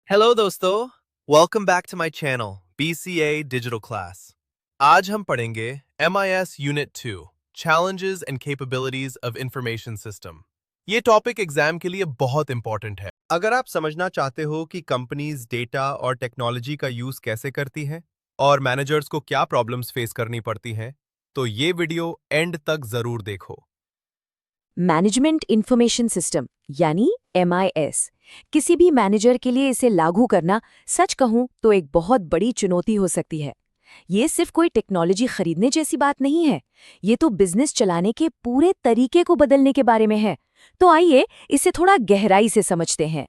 Hello दोस्तों, welcome back to my channel BCA digital class. आज हम पढ़ेंगे MIS unit 2 challenges and capabilities of information system. ये topic exam के लिए बहुत इंपॉर्टेंट है। अगर आप समझना चाहते हो कि कंपनीज डेटा और टेक्नोलॉजी का यूज कैसे करती हैं और मैनेजर्स को क्या प्रॉब्लम्स फेस करनी पड़ती हैं, तो ये वीडियो एंड तक जरूर देखो। मैनेजमेंट इंफॉर्मेशन सिस्टम यानी MIS किसी भी मैनेजर के लिए इसे लागू करना सच कहूं तो एक बहुत बड़ी चुनौती हो सकती है। ये सिर्फ कोई टेक्नोलॉजी खरीदने जैसी बात नहीं है, ये तो बिजनेस चलाने के पूरे तरीके को बदलने के बारे में है। तो आइए इसे थोड़ा गहराई से समझते हैं।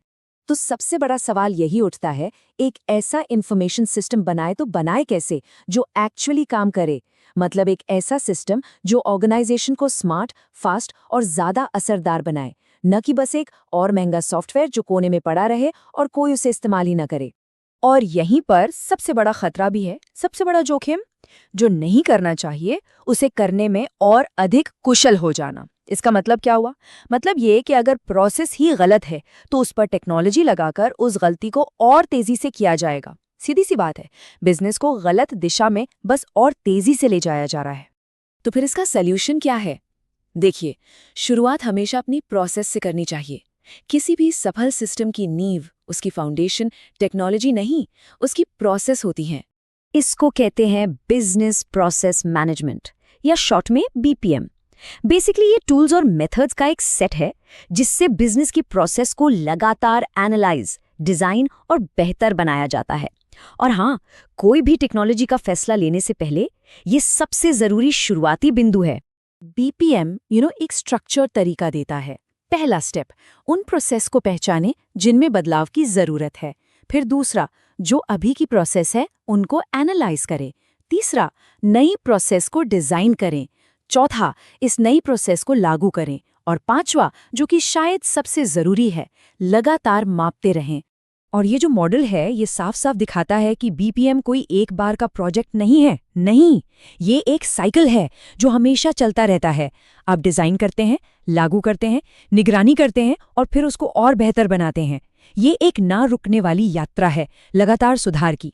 तो सबसे बड़ा सवाल यही उठता है, एक ऐसा इंफॉर्मेशन सिस्टम बनाए तो बनाए कैसे जो एक्चुअली काम करे। मतलब एक ऐसा सिस्टम जो ऑर्गेनाइजेशन को स्मार्ट, फास्ट और ज्यादा असरदार बनाए, न कि बस एक और महंगा सॉफ्टवेयर जो कोने में पड़ा रहे और कोई उसे इस्तेमाल ही न करे। और यहीं पर सबसे बड़ा खतरा भी है, सबसे बड़ा जोखिम, जो नहीं करना चाहिए उसे करने में और अधिक कुशल हो जाना। इसका मतलब क्या हुआ? मतलब ये कि अगर प्रोसेस ही गलत है तो उस पर टेक्नोलॉजी लगाकर उस गलती को और तेजी से किया जाएगा। सीधी सी बात है, बिजनेस को गलत दिशा में बस और तेजी से ले जाया जा रहा है। तो फिर इसका सल्यूशन क्या है? देखिए, शुरुआत हमेशा अपनी प्रोसेस से करनी चाहिए। किसी भी सफल सिस्टम की नींव, उसकी फाउंडेशन टेक्नोलॉजी नहीं, उसकी प्रोसेस होती है। इसको कहते हैं बिजनेस प्रोसेस मैनेजमेंट या शॉर्ट में BPM। बेसिकली ये टूल्स और मेथड्स का एक सेट है जिससे बिजनेस की प्रोसेस को लगातार एनालाइज, डिजाइन और बेहतर बनाया जाता है। और हाँ, कोई भी टेक्नोलॉजी का फैसला लेने से पहले ये सबसे जरूरी शुरुआती बिंदु है। BPM एक स्ट्रक्चर तरीका देता है। पहला स्टेप, उन प्रोसेस को पहचाने जिनमें बदलाव की जरूरत है। फिर दूसरा, जो अभी की प्रोसेस है उनको एनालाइज करें। तीसरा, नई प्रोसेस को डिजाइन करें। चौथा, इस नई प्रोसेस को लागू करें। और पांचवा, जो कि शायद सबसे जरूरी है, लगातार मापते रहें। और ये जो मॉडल है ये साफ साफ दिखाता है कि BPM कोई एक बार का प्रोजेक्ट नहीं है। नहीं, ये एक साइकिल है जो हमेशा चलता रहता है। आप डिजाइन करते हैं, लागू करते हैं, निगरानी करते हैं और फिर उसको और बेहतर बनाते हैं। ये एक ना रुकने वाली यात्रा है, लगातार सुधार की।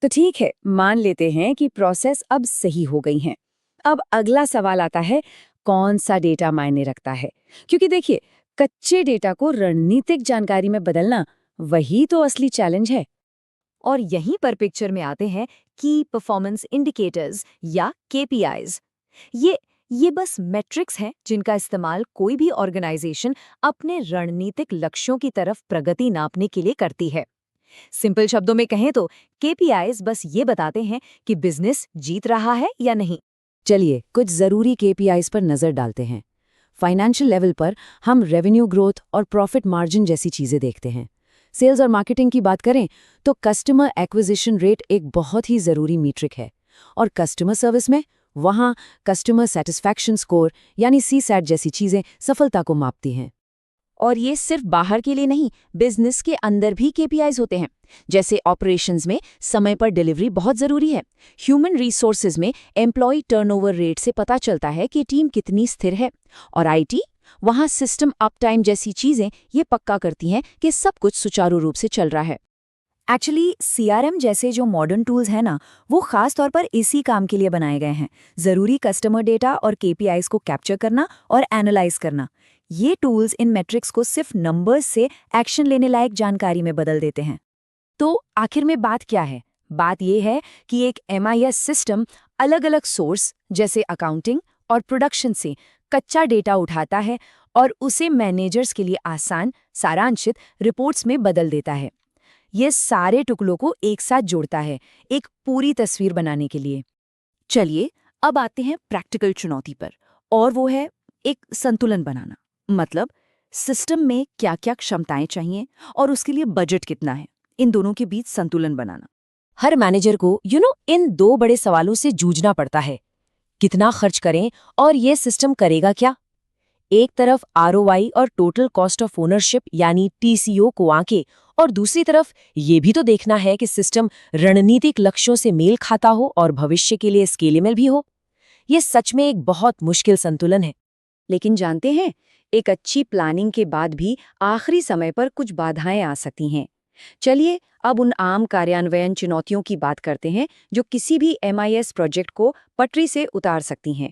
तो ठीक है, मान लेते हैं कि प्रोसेस अब सही हो गई है। अब अगला सवाल आता है, कौन सा डेटा मायने रखता है? क्योंकि देखिए, कच्चे डेटा को रणनीतिक जानकारी में बदलना, वही तो असली चैलेंज है। और यहीं पर पिक्चर में आते हैं की परफॉर्मेंस इंडिकेटर्स या KPIs। ये बस मैट्रिक्स हैं जिनका इस्तेमाल कोई भी ऑर्गेनाइजेशन अपने रणनीतिक लक्ष्यों की तरफ प्रगति नापने के लिए करती है। सिंपल शब्दों में कहें तो KPIs बस ये बताते हैं कि बिजनेस जीत रहा है या नहीं। चलिए कुछ जरूरी KPIs पर नजर डालते हैं। फाइनेंशियल लेवल पर हम रेवेन्यू ग्रोथ और प्रॉफिट मार्जिन जैसी चीजें देखते हैं। सेल्स और मार्केटिंग की बात करें तो कस्टमर एक्विजिशन रेट एक बहुत ही जरूरी मीट्रिक है। और कस्टमर सर्विस में वहां कस्टमर सेटिस्फैक्शन स्कोर यानी CSAT जैसी चीजें सफलता को मापती हैं। और ये सिर्फ बाहर के लिए नहीं, बिजनेस के अंदर भी KPIs होते हैं। जैसे ऑपरेशंस में समय पर डिलीवरी बहुत जरूरी है। ह्यूमन रिसोर्सेज में एम्प्लॉय टर्नओवर रेट से पता चलता है कि टीम कितनी स्थिर है। और IT, वहाँ सिस्टम अपटाइम जैसी चीजें ये पक्का करती हैं कि सब कुछ सुचारू रूप से चल रहा है। एक्चुअली CRM जैसे जो मॉडर्न टूल्स हैं ना, वो खास तौर पर इसी काम के लिए बनाए गए हैं। जरूरी कस्टमर डेटा और KPIs को कैप्चर करना और एनालाइज करना। ये टूल्स इन मैट्रिक्स को सिर्फ नंबर्स से एक्शन लेने लायक जानकारी में बदल देते हैं। तो आखिर में बात क्या है? बात यह है कि एक MIS सिस्टम अलग अलग सोर्स जैसे अकाउंटिंग और प्रोडक्शन से कच्चा डेटा उठाता है और उसे मैनेजर्स के लिए आसान, सारांशित रिपोर्ट्स में बदल देता है। ये सारे टुकड़ों को एक साथ जोड़ता है, एक पूरी तस्वीर बनाने के लिए। चलिए अब आते हैं प्रैक्टिकल चुनौती पर, और वो है एक संतुलन बनाना। मतलब सिस्टम में क्या क्या क्षमताएं चाहिए और उसके लिए बजट कितना है, इन दोनों के बीच संतुलन बनाना। हर मैनेजर को इन दो बड़े सवालों से जूझना पड़ता है। कितना खर्च करें और ये सिस्टम करेगा क्या? एक तरफ ROI और टोटल कॉस्ट ऑफ ओनरशिप यानी TCO को आंके, और दूसरी तरफ ये भी तो देखना है कि सिस्टम रणनीतिक लक्ष्यों से मेल खाता हो और भविष्य के लिए स्केलेबल भी हो। ये सच में एक बहुत मुश्किल संतुलन है। लेकिन जानते हैं, एक अच्छी प्लानिंग के बाद भी आखिरी समय पर कुछ बाधाएं आ सकती हैं। चलिए अब उन आम कार्यान्वयन चुनौतियों की बात करते हैं जो किसी भी MIS प्रोजेक्ट को पटरी से उतार सकती हैं।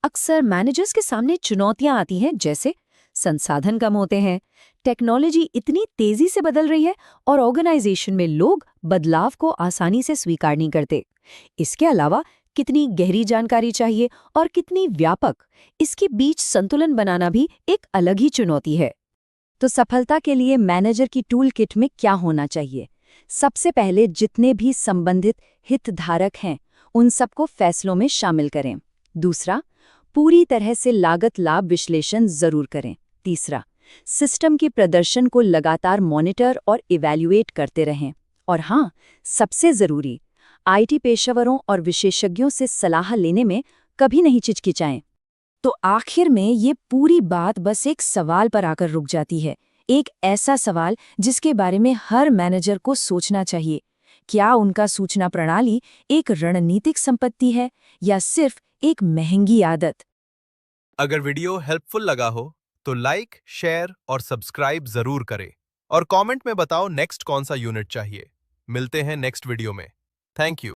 अक्सर मैनेजर्स के सामने चुनौतियां आती हैं, जैसे संसाधन कम होते हैं, टेक्नोलॉजी इतनी तेजी से बदल रही है और ऑर्गेनाइजेशन में लोग बदलाव को आसानी से स्वीकार नहीं करते। इसके अलावा कितनी गहरी जानकारी चाहिए और कितनी व्यापक, इसके बीच संतुलन बनाना भी एक अलग ही चुनौती है। तो सफलता के लिए मैनेजर की टूल किट में क्या होना चाहिए? सबसे पहले जितने भी संबंधित हितधारक हैं उन सबको फैसलों में शामिल करें। दूसरा, पूरी तरह से लागत लाभ विश्लेषण जरूर करें। तीसरा, सिस्टम के प्रदर्शन को लगातार मॉनिटर और इवैल्यूएट करते रहें। और हाँ, सबसे जरूरी, IT पेशेवरों और विशेषज्ञों से सलाह लेने में कभी नहीं हिचकिचाएं। तो आखिर में ये पूरी बात बस एक सवाल पर आकर रुक जाती है, एक ऐसा सवाल जिसके बारे में हर मैनेजर को सोचना चाहिए। क्या उनका सूचना प्रणाली एक रणनीतिक संपत्ति है या सिर्फ एक महंगी आदत? अगर वीडियो हेल्पफुल लगा हो तो लाइक, शेयर और सब्सक्राइब जरूर करें और कमेंट में बताओ नेक्स्ट कौन सा यूनिट चाहिए। मिलते हैं नेक्स्ट वीडियो में। Thank you.